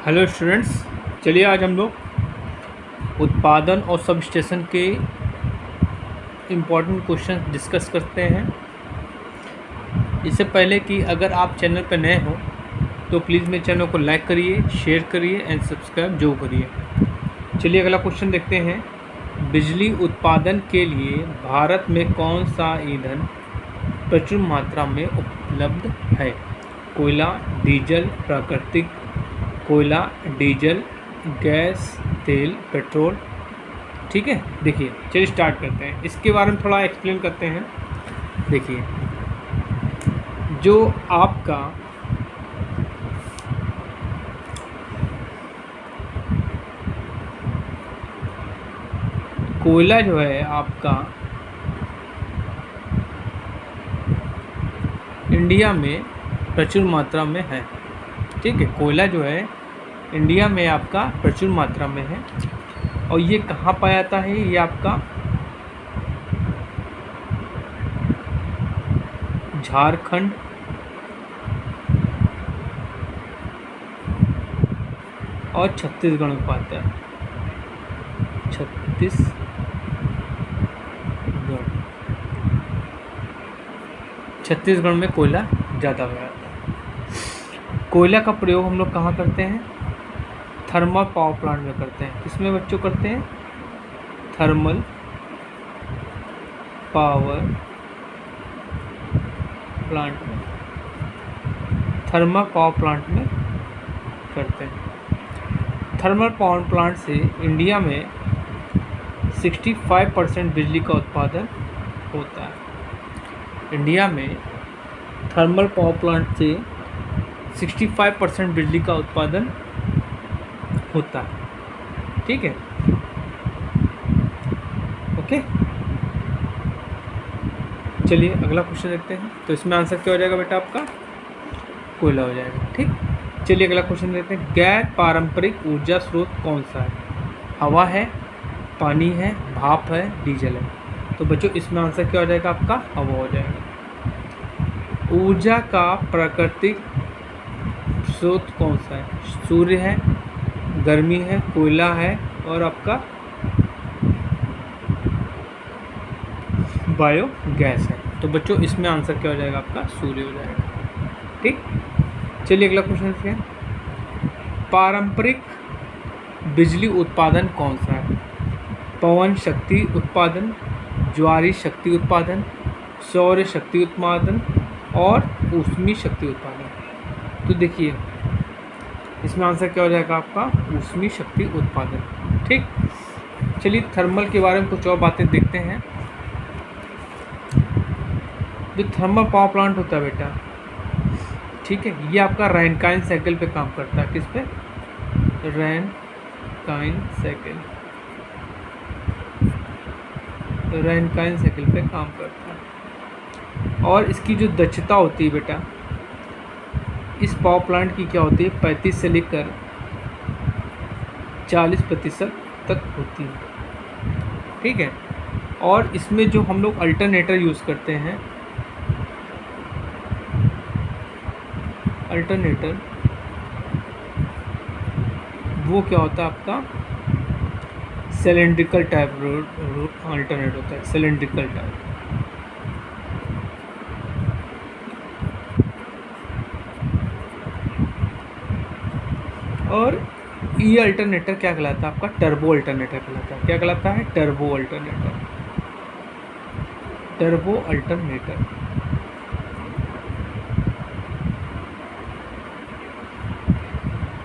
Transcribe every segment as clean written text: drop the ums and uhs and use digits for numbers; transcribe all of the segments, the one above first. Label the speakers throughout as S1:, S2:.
S1: Hello students, चलिए आज हम लोग उत्पादन और सब स्टेशन के इम्पोर्टेंट क्वेश्चन डिस्कस करते हैं। इससे पहले कि अगर आप चैनल पर नए हो तो प्लीज़ मेरे चैनल को लाइक करिए, शेयर करिए एंड सब्सक्राइब जो करिए। चलिए अगला क्वेश्चन देखते हैं। बिजली उत्पादन के लिए भारत में कौन सा ईंधन प्रचुर मात्रा में उपलब्ध है? कोयला, डीजल, प्राकृतिक कोयला, डीजल, गैस, तेल, पेट्रोल। ठीक है, देखिए चलिए स्टार्ट करते हैं। इसके बारे में थोड़ा एक्सप्लेन करते हैं। देखिए, जो आपका कोयला जो है आपका इंडिया में प्रचुर मात्रा में है। ठीक है, कोयला जो है इंडिया में आपका प्रचुर मात्रा में है। और ये कहाँ पाया जाता है? ये आपका झारखंड, और छत्तीसगढ़ में पाता है। छत्तीसगढ़ में कोयला ज़्यादा हो जाता है। कोयला का प्रयोग हम लोग कहाँ करते हैं? थर्मल पावर प्लांट में करते हैं। किसमें बच्चों करते हैं? थर्मल पावर प्लांट में। थर्मल पावर प्लांट में करते हैं। थर्मल पावर प्लांट से इंडिया में 65% बिजली का उत्पादन होता है। इंडिया में थर्मल पावर प्लांट से 65% बिजली का उत्पादन होता है। ठीक है, ओके। चलिए अगला क्वेश्चन देखते हैं। तो इसमें आंसर क्या हो जाएगा बेटा? आपका कोयला हो जाएगा। ठीक, चलिए अगला क्वेश्चन देखते हैं। गैर पारंपरिक ऊर्जा स्रोत कौन सा है? हवा है, पानी है, भाप है, डीजल है। तो बच्चों इसमें आंसर क्या हो जाएगा? आपका हवा हो जाएगा। ऊर्जा का प्राकृतिक स्रोत कौन सा है? सूर्य है, गर्मी है, कोयला है, और आपका बायो गैस है। तो बच्चों इसमें आंसर क्या हो जाएगा? आपका सूर्य हो जाएगा। ठीक, चलिए अगला क्वेश्चन देखते हैं। पारंपरिक बिजली उत्पादन कौन सा है? पवन शक्ति उत्पादन, ज्वारी शक्ति उत्पादन, सौर शक्ति उत्पादन, और ऊष्मी शक्ति उत्पादन। तो देखिए इसमें आंसर क्या हो जाएगा? आपका ऊष्मी शक्ति उत्पादन। ठीक, चलिए थर्मल के बारे में कुछ और बातें देखते हैं। जो थर्मल पावर प्लांट होता है बेटा, ठीक है, ये आपका रैनकाइन साइकिल पे काम करता है। किस पे? रैनकाइन साइकिल। रैनकाइन साइकिल पे काम करता है। और इसकी जो दक्षता होती है बेटा, इस पावर प्लांट की क्या होती है? 35 से लेकर 40% तक होती है। ठीक है, और इसमें जो हम लोग अल्टरनेटर यूज़ करते हैं, अल्टरनेटर वो क्या होता है? आपका सिलेंड्रिकल टाइप अल्टरनेटर होता है, सिलेंड्रिकल टाइप। और ये अल्टरनेटर क्या कहलाता है? आपका टर्बो अल्टरनेटर कहलाता है। क्या कहलाता है? Turbo alternator. Turbo alternator.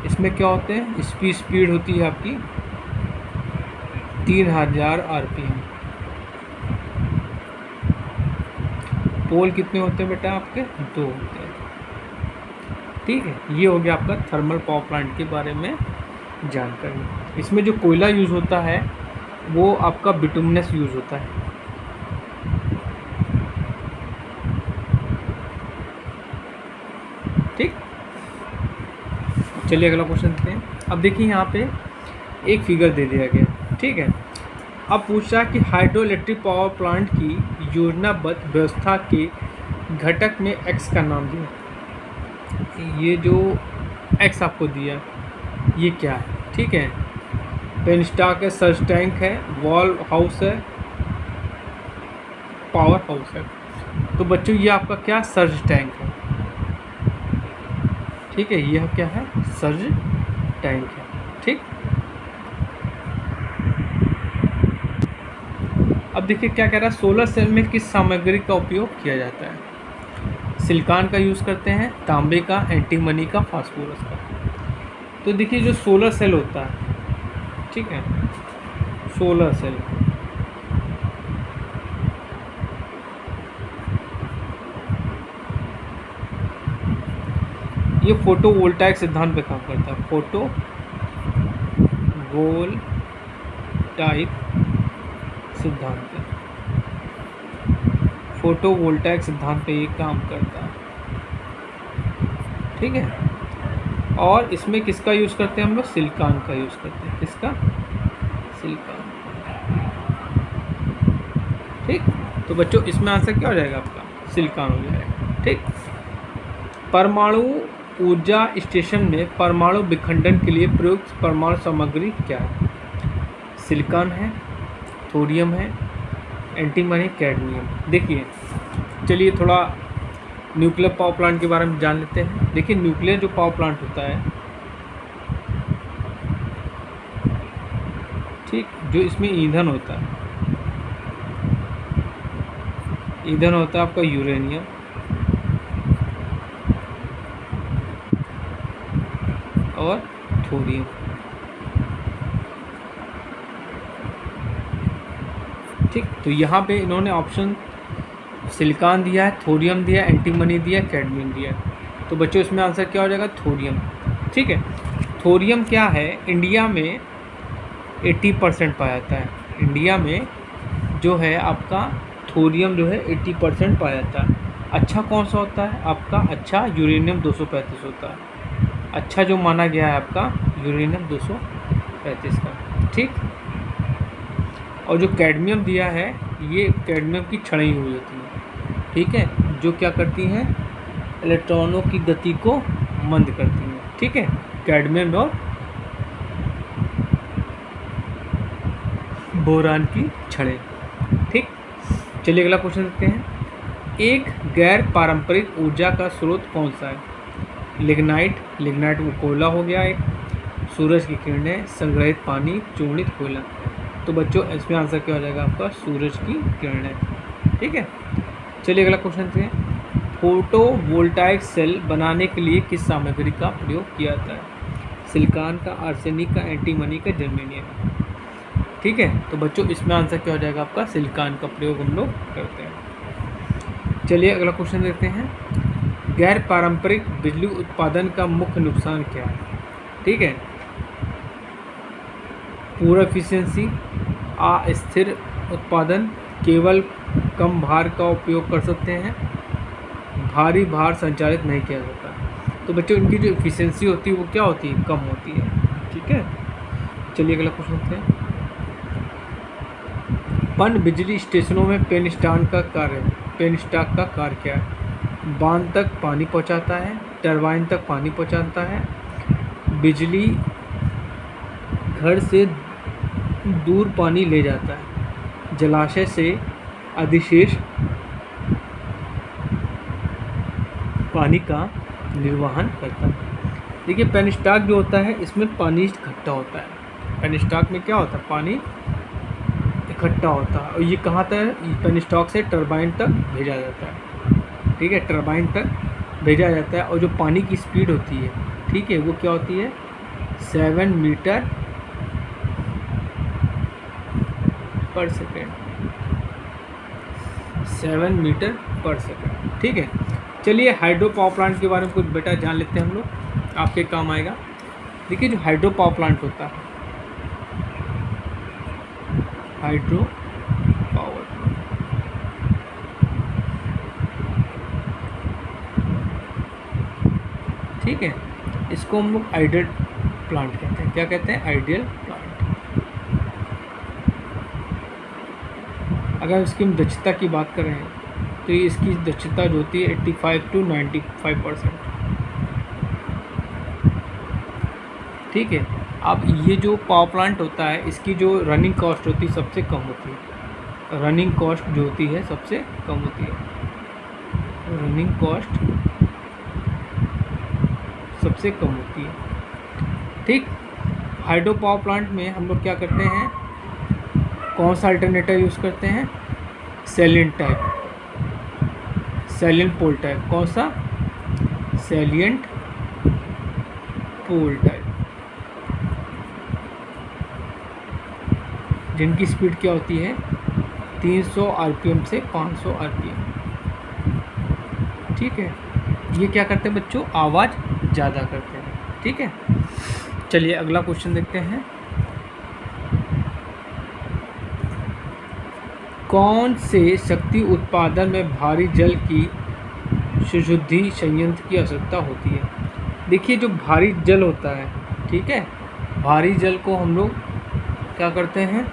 S1: इसमें क्या होते हैं? इसकी स्पीड होती है आपकी 3000 RPM। पोल कितने होते हैं बेटा? आपके 2 होते हैं। ठीक है, ये हो गया आपका थर्मल पावर प्लांट के बारे में जानकारी। इसमें जो कोयला यूज़ होता है वो आपका बिटुमिनस यूज़ होता है। ठीक, चलिए अगला क्वेश्चन देखते हैं। अब देखिए यहाँ पे एक फिगर दे दिया गया। ठीक है, अब पूछा कि हाइड्रो इलेक्ट्रिक पावर प्लांट की योजनाबद्ध व्यवस्था के घटक में एक्स का नाम दिया। ये जो एक्स आपको दिया ये क्या है, ठीक है। पेनस्टॉक है, सर्च टैंक है, वॉल हाउस है, पावर हाउस है। तो बच्चों ये आपका क्या सर्ज टैंक है, ठीक है, यह क्या है, सर्ज टैंक है, ठीक। अब देखिए क्या कह रहा है, सोलर सेल में किस सामग्री का उपयोग किया जाता है। सिलिकॉन का यूज़ करते हैं, तांबे का, एंटीमनी का, फास्फोरस का। तो देखिए जो सोलर सेल होता है, ठीक है, सोलर सेल ये फोटोवोल्टाइक सिद्धांत पे काम करता है। फोटोवोल्टाइक सिद्धांत पे, फोटोवोल्टाइक सिद्धांत पे ये काम करता है, ठीक है। और इसमें किसका यूज़ करते हैं हम लोग, सिलिकॉन का यूज़ करते हैं। किसका, सिलिकॉन, ठीक। तो बच्चों इसमें आंसर क्या हो जाएगा आपका, सिलिकॉन हो जाएगा, ठीक। परमाणु ऊर्जा स्टेशन में परमाणु विखंडन के लिए प्रयुक्त परमाणु सामग्री क्या है। सिलिकॉन है, थोरियम है, एंटीमनी, कैडमियम। देखिए चलिए थोड़ा न्यूक्लियर पावर प्लांट के बारे में जान लेते हैं। देखिए न्यूक्लियर जो पावर प्लांट होता है, ठीक, जो इसमें ईंधन होता है, ईंधन होता है आपका यूरेनियम और थोरियम, ठीक। तो यहाँ पे इन्होंने ऑप्शन सिलिकॉन दिया है, थोरियम दिया, एंटीमनी दिया, कैडमियम दिया। तो बच्चों इसमें आंसर क्या हो जाएगा, थोरियम, ठीक है। थोरियम क्या है, इंडिया में 80% पाया जाता है। इंडिया में जो है आपका थोरियम जो है 80% पाया जाता है। अच्छा कौन सा होता है आपका, अच्छा यूरेनियम 235 होता है। अच्छा जो माना गया है आपका यूरेनियम 235 का, ठीक। और जो कैडमियम दिया है, ये कैडमियम की छड़ें हुई होती हैं, ठीक है, जो क्या करती हैं, इलेक्ट्रॉनों की गति को मंद करती हैं, ठीक है, कैडमियम और बोरान की छड़ें, ठीक। चलिए अगला क्वेश्चन देखते हैं। एक गैर पारंपरिक ऊर्जा का स्रोत कौन सा है। लिग्नाइट, लिग्नाइट वो कोयला हो गया एक, सूरज की किरणें, संग्रहित पानी, चूर्णित कोयला। तो बच्चों इसमें आंसर क्या हो जाएगा आपका, सूरज की किरणें, ठीक है। चलिए अगला क्वेश्चन देखते हैं। फोटोवोल्टाइक सेल बनाने के लिए किस सामग्री का प्रयोग किया जाता है। सिलिकॉन का, आर्सेनिक का, एंटीमनी का, जर्मेनियम, ठीक है। तो बच्चों इसमें आंसर क्या हो जाएगा आपका, सिलिकॉन का प्रयोग हम लोग करते हैं। चलिए अगला क्वेश्चन देखते हैं। गैर पारंपरिक बिजली उत्पादन का मुख्य नुकसान क्या है, ठीक है। पूरा एफिशिएंसी, अस्थिर उत्पादन, केवल कम भार का उपयोग कर सकते हैं, भारी भार संचालित नहीं किया जाता। तो बच्चों इनकी जो एफिशिएंसी होती है वो क्या होती है, कम होती है, ठीक है। चलिए अगला क्वेश्चन देखते हैं। पन बिजली स्टेशनों में पेनस्टॉक का कार्य क्या है। बांध तक पानी पहुंचाता है, टरबाइन तक पानी पहुंचाता है, बिजली घर से दूर पानी ले जाता है, जलाशय से अधिशेष पानी का निर्वहन करता है। देखिए पेनस्टॉक जो होता है इसमें पानी इकट्ठा होता है। पेनस्टॉक में क्या होता है, पानी इकट्ठा होता है, और ये कहाँ तक, पेनस्टॉक से टरबाइन तक भेजा जाता है, ठीक है, टरबाइन तक भेजा जाता है। और जो पानी की स्पीड होती है, ठीक है, वो क्या होती है, 7 मीटर पर सेकेंड, 7 मीटर पर सेकेंड, ठीक है। चलिए हाइड्रो पावर प्लांट के बारे में कुछ बेटा जान लेते हैं हम लोग, आपके काम आएगा। देखिए जो हाइड्रो पावर प्लांट होता है, हाइड्रो पावर प्लांट, ठीक है, इसको हम लोग आइडियल प्लांट कहते हैं। क्या कहते हैं, आइडियल प्लांट। अगर इसकी हम दक्षता की बात करें तो ये इसकी दक्षता जो होती है 85 to 95%, ठीक है। अब ये जो पावर प्लांट होता है इसकी जो रनिंग कॉस्ट होती है सबसे कम होती है। रनिंग कॉस्ट जो होती है सबसे कम होती है। रनिंग कॉस्ट सबसे कम होती है। ठीक। हाइड्रो पावर प्लांट में हम लोग क्या करते हैं, कौन सा अल्टरनेटर यूज़ करते हैं, सैलिएंट टाइप, सैलिएंट पोल टाइप। कौन सा, सैलिएंट पोल टाइप, जिनकी स्पीड क्या होती है 300 आरपीएम से 500 आरपीएम। ठीक है। ये क्या करते हैं बच्चों, आवाज़ ज़्यादा करते हैं। ठीक है। चलिए अगला क्वेश्चन देखते हैं। कौन से शक्ति उत्पादन में भारी जल की शुद्धि संयंत्र की आवश्यकता होती है। देखिए जो भारी जल होता है, ठीक है, भारी जल को हम लोग क्या करते हैं,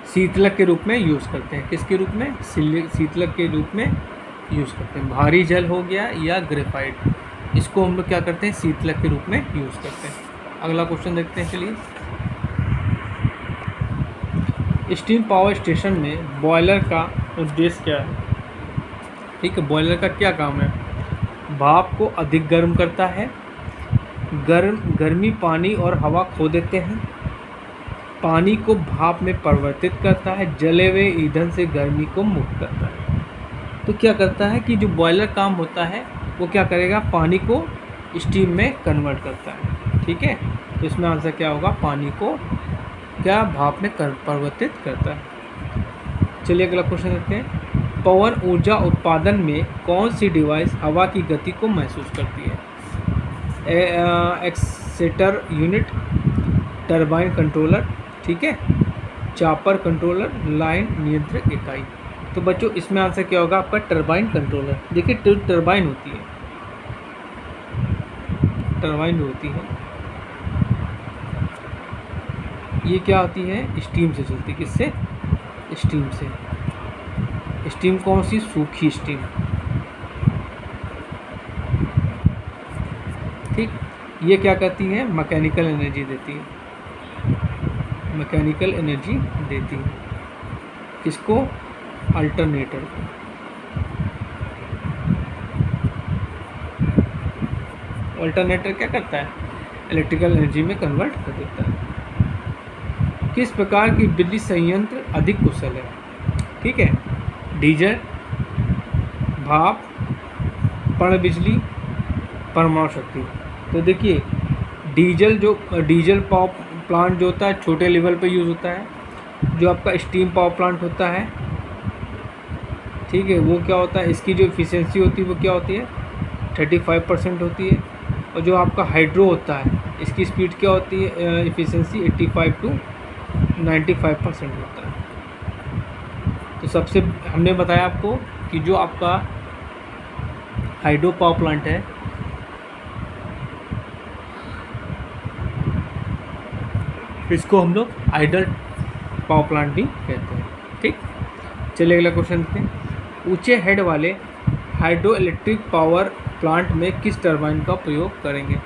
S1: शीतलक के रूप में यूज़ करते हैं। किसके रूप में, शीतलक के रूप में यूज़ करते हैं। भारी जल हो गया या ग्रेफाइट, इसको हम लोग क्या करते हैं, शीतलक के रूप में यूज़ करते हैं। अगला क्वेश्चन देखते हैं। चलिए, स्टीम पावर स्टेशन में बॉयलर का उद्देश्य क्या है। ठीक है, बॉयलर का क्या काम है, भाप को अधिक गर्म करता है, गर्मी पानी और हवा खो देते हैं, पानी को भाप में परिवर्तित करता है, जले हुए ईंधन से गर्मी को मुक्त करता है। तो क्या करता है कि जो बॉयलर काम होता है वो क्या करेगा, पानी को स्टीम में कन्वर्ट करता है। ठीक है, तो इसमें आंसर क्या होगा, पानी को क्या भाप में परिवर्तित करता है। चलिए अगला क्वेश्चन देखते हैं। पवन ऊर्जा उत्पादन में कौन सी डिवाइस हवा की गति को महसूस करती है। एक्सेटर यूनिट, टरबाइन कंट्रोलर, ठीक है, चापर कंट्रोलर, लाइन नियंत्रक इकाई। तो बच्चों इसमें आंसर क्या होगा आपका, टरबाइन कंट्रोलर। देखिए टरबाइन होती है, टरबाइन होती है, ये क्या होती है, स्टीम से चलती है। किससे, स्टीम से। स्टीम कौन सी, सूखी स्टीम। ठीक। ये क्या करती है, मैकेनिकल एनर्जी देती है, मैकेनिकल एनर्जी देती है। किसको, अल्टरनेटर को। अल्टरनेटर क्या करता है, इलेक्ट्रिकल एनर्जी में कन्वर्ट कर देता है। किस प्रकार की बिजली संयंत्र अधिक कुशल है। ठीक है, डीजल, भाप, पर्ण बिजली, परमाणु शक्ति। तो देखिए डीजल पावर प्लांट जो होता है छोटे लेवल पे यूज़ होता है। जो आपका स्टीम पावर प्लांट होता है, ठीक है, वो क्या होता है, इसकी जो एफिशिएंसी होती है वो क्या होती है 35% होती है। और जो आपका हाइड्रो होता है इसकी स्पीड क्या होती है, एफिशिएंसी 85 to 95% होता है। तो सबसे हमने बताया आपको कि जो आपका हाइड्रो पावर प्लांट है इसको हम लोग आइडल पावर प्लांट भी कहते हैं। ठीक। चलिए अगला क्वेश्चन देखते हैं। ऊंचे हेड वाले हाइड्रो इलेक्ट्रिक पावर प्लांट में किस टरबाइन का प्रयोग करेंगे।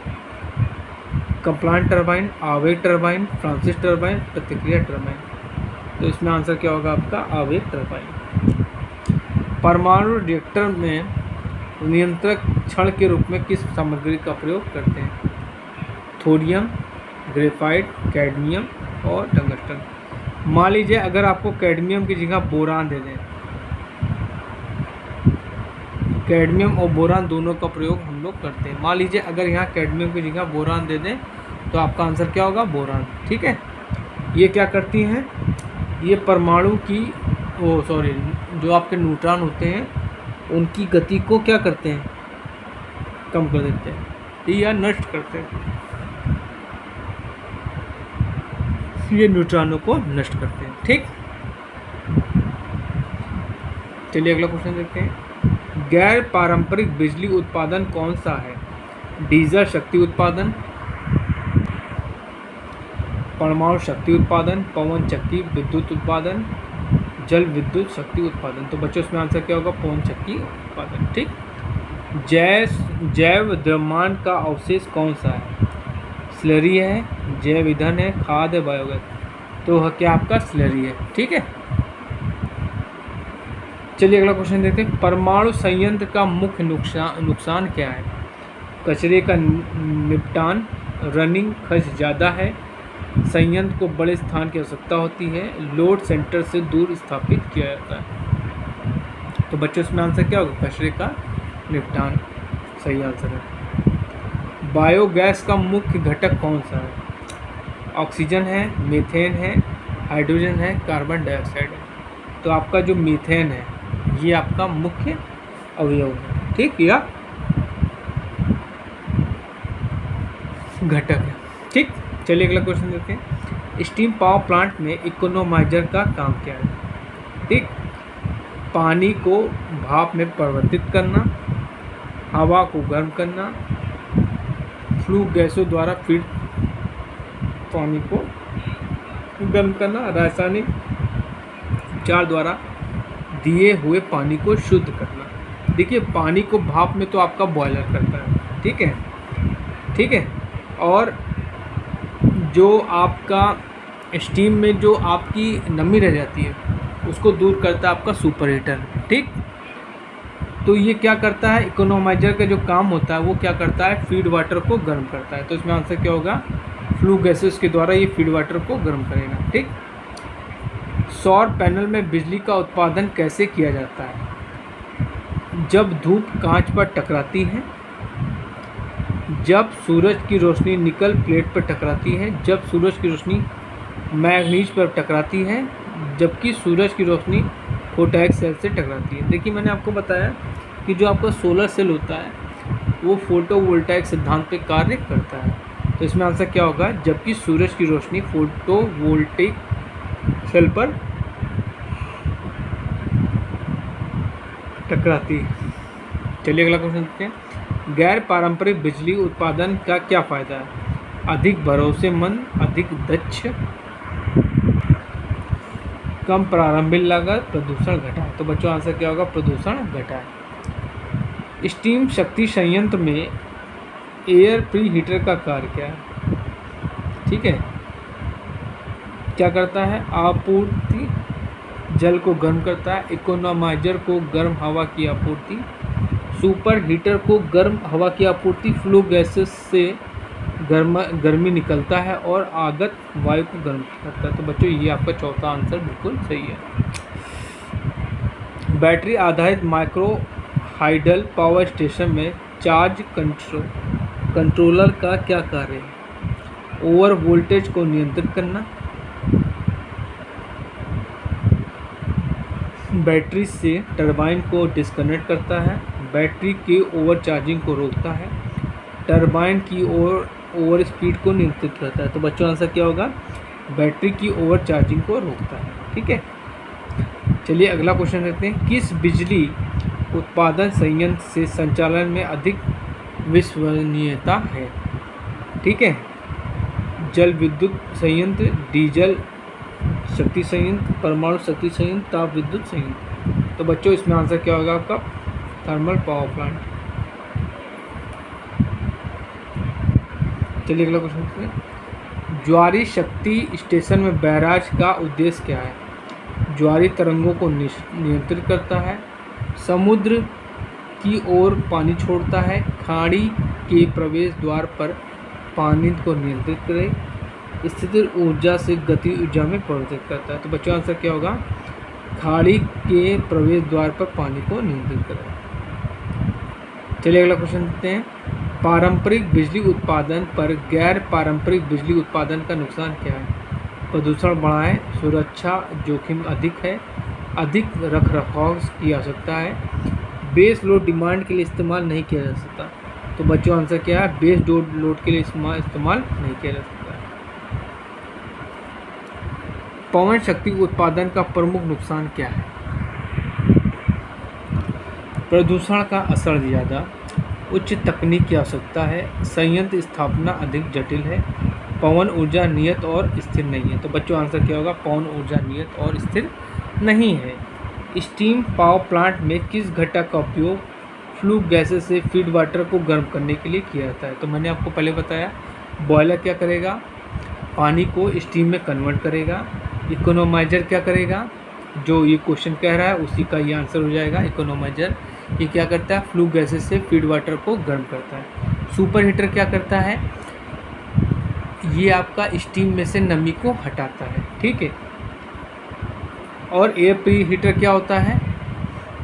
S1: कम्प्लांट टरबाइन, आवेग टरबाइन, फ्रांसिस टरबाइन, प्रतिक्रिया टरबाइन। तो इसमें आंसर क्या होगा आपका, आवेग टरबाइन। परमाणु रिएक्टर में नियंत्रक क्षण के रूप में किस सामग्री का प्रयोग करते हैं। थोरियम, ग्रेफाइट, कैडमियम और टंगस्टन। मान लीजिए अगर आपको कैडमियम की जगह बोरान दे दें, कैडमियम और बोरान दोनों का प्रयोग हम लोग करते हैं। मान लीजिए अगर यहाँ कैडमियम की जगह बोरान दे दें तो आपका आंसर क्या होगा, बोरान। ठीक है, ये क्या करती हैं, ये परमाणु की जो आपके न्यूट्रॉन होते हैं उनकी गति को क्या करते हैं, कम कर देते हैं या नष्ट करते हैं। ये न्यूट्रॉनों को नष्ट करते हैं। ठीक। चलिए अगला क्वेश्चन देखते हैं। गैर पारंपरिक बिजली उत्पादन कौन सा है। डीजल शक्ति उत्पादन, परमाणु शक्ति उत्पादन, पवन चक्की विद्युत उत्पादन, जल विद्युत शक्ति उत्पादन। तो बच्चों इसमें आंसर क्या होगा? पवन शक्ति उत्पादन। ठीक। जैव द्रव्यमान का अवशेष कौन सा है? स्लरी है, जैव ईंधन है, खाद है, बायोगैस। तो क्या आपका स्लरी है। ठीक है। चलिए अगला क्वेश्चन देखते हैं। परमाणु संयंत्र का मुख्य नुकसान क्या है? कचरे का निपटान, रनिंग खर्च ज़्यादा है, संयंत्र को बड़े स्थान की आवश्यकता होती है, लोड सेंटर से दूर स्थापित किया जाता है। तो बच्चों इसमें आंसर क्या होगा? कचरे का निपटान सही आंसर है। बायोगैस का मुख्य घटक कौन सा है? ऑक्सीजन है, मीथेन है, हाइड्रोजन है, कार्बन डाइऑक्साइड है। तो आपका जो मीथेन है ये आपका मुख्य अवयव है। ठीक, या घटक है। ठीक। चलिए अगला क्वेश्चन देखते हैं। स्टीम पावर प्लांट में इकोनोमाइजर का काम क्या है? ठीक, पानी को भाप में परिवर्तित करना, हवा को गर्म करना, फ्लू गैसों द्वारा फीड पानी को गर्म करना, रासायनिक उपचार द्वारा दिए हुए पानी को शुद्ध करना। देखिए पानी को भाप में तो आपका बॉयलर करता है। ठीक है, ठीक है। और जो आपका स्टीम में जो आपकी नमी रह जाती है उसको दूर करता है आपका सुपर हीटर। ठीक। तो ये क्या करता है? इकोनोमाइजर का जो काम होता है वो क्या करता है? फीड वाटर को गर्म करता है। तो इसमें आंसर क्या होगा? फ्लू गैसेस के द्वारा ये फीड वाटर को गर्म करेगा। ठीक। सौर पैनल में बिजली का उत्पादन कैसे किया जाता है? जब धूप कांच पर टकराती है, जब सूरज की रोशनी निकल प्लेट पर टकराती है, जब सूरज की रोशनी मैग्नीज पर टकराती है, जबकि सूरज की रोशनी फोटोवोल्टाइक सेल से टकराती है। देखिए मैंने आपको बताया कि जो आपका सोलर सेल होता है वो फोटोवोल्टाइक सिद्धांत पे कार्य करता है। तो इसमें आंसर क्या होगा? जबकि सूरज की रोशनी फोटोवोल्टाइक सेल पर टकराती है। चलिए अगला क्वेश्चन देखते हैं। गैर पारंपरिक बिजली उत्पादन का क्या फ़ायदा है? अधिक भरोसेमंद, अधिक दक्ष, कम प्रारंभिक लागत, प्रदूषण घटाए। तो बच्चों आंसर क्या होगा? प्रदूषण घटाए। स्टीम शक्ति संयंत्र में एयर प्री हीटर का कार्य क्या है? ठीक है, क्या करता है? आपूर्ति जल को गर्म करता है, इकोनोमाइजर को गर्म हवा की आपूर्ति, सुपर हीटर को गर्म हवा की आपूर्ति, फ्लू गैसेस से गर्मी निकलता है और आगत वायु को गर्म करता है। तो बच्चों ये आपका चौथा आंसर बिल्कुल सही है। बैटरी आधारित माइक्रो हाइडल पावर स्टेशन में चार्ज कंट्रोलर का क्या कार्य है? ओवर वोल्टेज को नियंत्रित करना, बैटरी से टरबाइन को डिस्कनेक्ट करता है, बैटरी की ओवर चार्जिंग को रोकता है, टरबाइन की ओवर स्पीड को नियंत्रित करता है। तो बच्चों आंसर क्या होगा? बैटरी की ओवर चार्जिंग को रोकता है। ठीक है। चलिए अगला क्वेश्चन देखते हैं। किस बिजली उत्पादन संयंत्र से संचालन में अधिक विश्वसनीयता है? ठीक है, जल विद्युत संयंत्र, डीजल शक्ति संयंत्र, परमाणु शक्ति संयंत्र, ताप विद्युत संयंत्र। तो बच्चों इसमें आंसर क्या होगा आपका? Thermal power plant. चलिए अगला क्वेश्चन देखते हैं। ज्वारी शक्ति स्टेशन में बैराज का उद्देश्य क्या है? ज्वारी तरंगों को नियंत्रित करता है, समुद्र की ओर पानी छोड़ता है, खाड़ी के प्रवेश द्वार पर पानी को नियंत्रित करे, स्थिर ऊर्जा से गति ऊर्जा में परिवर्तित करता है। तो बच्चों आंसर क्या होगा? खाड़ी के प्रवेश द्वार पर पानी को नियंत्रित करें। चलिए अगला क्वेश्चन देखते हैं। पारंपरिक बिजली उत्पादन पर गैर पारंपरिक बिजली उत्पादन का नुकसान क्या है? प्रदूषण बढ़ाएं, सुरक्षा जोखिम अधिक है, अधिक रखरखाव की आवश्यकता है, बेस लोड डिमांड के लिए इस्तेमाल नहीं किया जा सकता। तो बच्चों आंसर क्या है? बेस लोड के लिए इस्तेमाल नहीं किया जा सकता। पवन शक्ति उत्पादन का प्रमुख नुकसान क्या है? प्रदूषण का असर ज़्यादा, उच्च तकनीक की आवश्यकता है, संयंत्र स्थापना अधिक जटिल है, पवन ऊर्जा नियत और स्थिर नहीं है। तो बच्चों आंसर क्या होगा? पवन ऊर्जा नियत और स्थिर नहीं है। स्टीम पावर प्लांट में किस घटक का उपयोग फ्लू गैसेस से फीड वाटर को गर्म करने के लिए किया जाता है? तो मैंने आपको पहले बताया, बॉयलर क्या करेगा, पानी को स्टीम में कन्वर्ट करेगा। इकोनोमाइजर क्या करेगा, जो ये क्वेश्चन कह रहा है उसी का ये आंसर हो जाएगा। इकोनोमाइजर ये क्या करता है, फ्लू गैसेस से फीड वाटर को गर्म करता है। सुपर हीटर क्या करता है, ये आपका स्टीम में से नमी को हटाता है, ठीक है। और एयर प्री हीटर क्या होता है,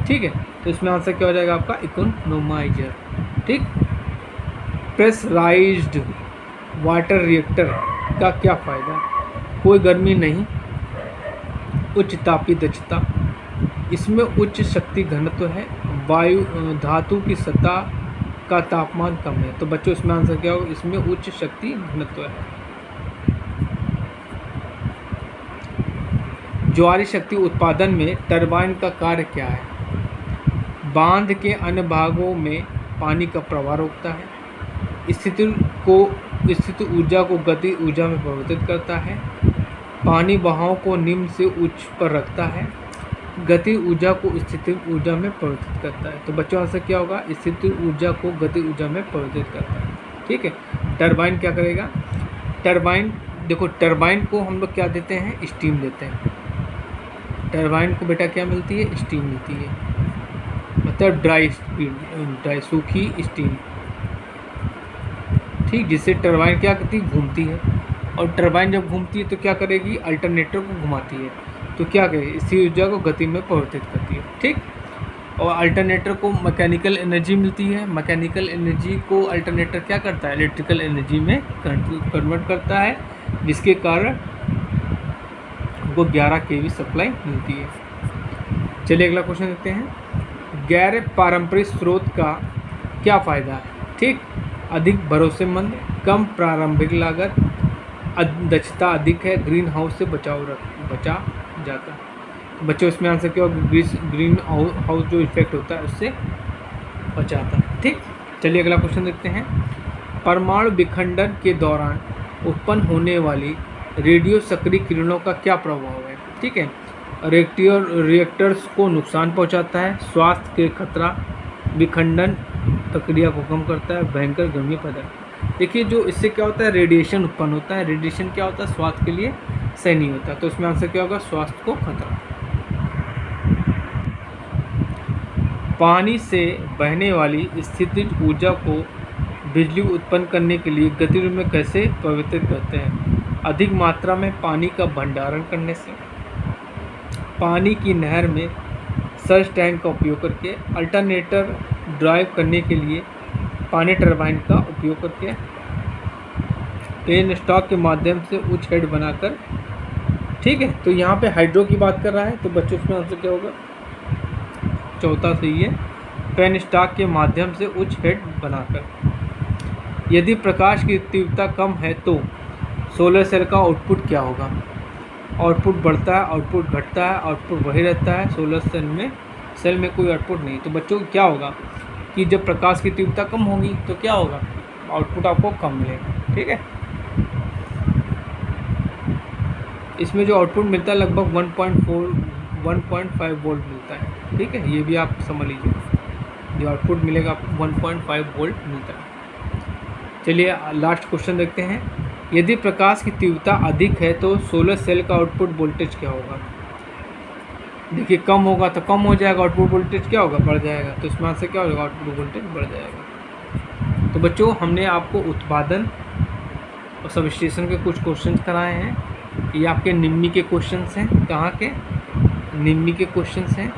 S1: ठीक है। तो इसमें आंसर क्या हो जाएगा आपका, इकोनोमाइजर, ठीक। प्रेशराइज्ड वाटर रिएक्टर का क्या फ़ायदा, कोई गर्मी नहीं, उच्च तापीय दक्षता, इसमें उच्च शक्ति घनत्व है, वायु धातु की सतह का तापमान कम है। तो बच्चों इसमें आंसर क्या होगा, इसमें उच्च शक्ति घनत्व है। ज्वारी शक्ति उत्पादन में टरबाइन का कार्य क्या है, बांध के अन्य भागों में पानी का प्रवाह रोकता है, स्थित ऊर्जा को गति ऊर्जा में परिवर्तित करता है, पानी बहाव को निम्न से उच्च पर रखता है, गति ऊर्जा को स्थितिज ऊर्जा में परिवर्तित करता है। तो बच्चों आंसर क्या होगा, स्थितिज ऊर्जा को गति ऊर्जा में परिवर्तित करता है, ठीक है। टरबाइन क्या करेगा, टरबाइन देखो, टरबाइन को हम लोग क्या देते हैं, स्टीम देते हैं। टरबाइन को बेटा क्या मिलती है, स्टीम मिलती है, मतलब ड्राई सूखी स्टीम, ठीक। जिससे टरबाइन क्या करती है, घूमती है। और टरबाइन जब घूमती है तो क्या करेगी, अल्टरनेटर को घुमाती है, तो क्या करेगी, इसी ऊर्जा को गति में परिवर्तित करती है, ठीक। और अल्टरनेटर को मैकेनिकल एनर्जी मिलती है, मैकेनिकल एनर्जी को अल्टरनेटर क्या करता है, इलेक्ट्रिकल एनर्जी में कन्वर्ट करता है, जिसके कारण वो 11 kV सप्लाई मिलती है। चलिए अगला क्वेश्चन देखते हैं। गैर पारंपरिक स्रोत का क्या फ़ायदा है, ठीक। अधिक भरोसेमंद, कम प्रारंभिक लागत, दक्षता अधिक है, ग्रीन हाउस से बचा जाता है। तो बच्चों इसमें आंसर क्या होगा, ग्रीन हाउस जो इफेक्ट होता है उससे बचाता है, ठीक। चलिए अगला क्वेश्चन देखते हैं। परमाणु विखंडन के दौरान उत्पन्न होने वाली रेडियो सक्रिय किरणों का क्या प्रभाव है, ठीक है। रिएक्टर्स को नुकसान पहुंचाता है, स्वास्थ्य के खतरा, विखंडन प्रक्रिया को कम करता है, भयंकर गर्मी पैदा। देखिए जो इससे क्या होता है, रेडिएशन उत्पन्न होता है, रेडिएशन क्या होता है, स्वास्थ्य के लिए सही नहीं होता। तो इसमें आंसर क्या होगा, स्वास्थ्य को खतरा। पानी से बहने वाली स्थितिज ऊर्जा को बिजली उत्पन्न करने के लिए गतिज में कैसे परिवर्तित करते हैं, अधिक मात्रा में पानी का भंडारण करने से, पानी की नहर में सर्ज टैंक का उपयोग करके, अल्टरनेटर ड्राइव करने के लिए पानी टरबाइन का उपयोग करके, पेन स्टॉक के माध्यम से उच्च हेड बनाकर, ठीक है। तो यहाँ पे हाइड्रो की बात कर रहा है, तो बच्चों इसमें आंसर क्या होगा, चौथा सही है, पेन स्टॉक के माध्यम से उच्च हेड बनाकर। यदि प्रकाश की तीव्रता कम है तो सोलर सेल का आउटपुट क्या होगा, आउटपुट बढ़ता है, आउटपुट घटता है, आउटपुट वही रहता है, सोलर सेल में कोई आउटपुट नहीं। तो बच्चों क्या होगा कि जब प्रकाश की तीव्रता कम होगी तो क्या होगा, आउटपुट आपको कम मिलेगा, ठीक है। इसमें जो आउटपुट मिलता है लगभग 1.5 वोल्ट मिलता है, ठीक है। ये भी आप समझ लीजिए, जो आउटपुट मिलेगा आपको 1.5 वोल्ट मिलता है। चलिए लास्ट क्वेश्चन देखते हैं। यदि प्रकाश की तीव्रता अधिक है तो सोलर सेल का आउटपुट वोल्टेज क्या होगा, देखिए कम होगा तो कम हो जाएगा, आउटपुट वोल्टेज क्या होगा, बढ़ जाएगा। तो इसमें से क्या होगा, आउटपुट वोल्टेज बढ़ जाएगा। तो बच्चों हमने आपको उत्पादन और सब स्टेशन के कुछ क्वेश्चन कराए हैं। ये आपके निम्मी के क्वेश्चंस हैं, कहाँ के, निम्मी के क्वेश्चंस हैं,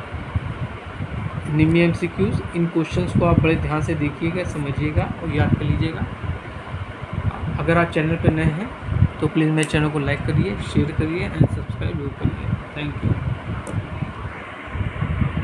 S1: निम्मी एमसीक्यूज। इन क्वेश्चंस को आप बड़े ध्यान से देखिएगा, समझिएगा और याद कर लीजिएगा। अगर आप चैनल पर नए हैं तो प्लीज़ मेरे चैनल को लाइक करिए, शेयर करिए एंड सब्सक्राइब जरूर करिए। Thank you.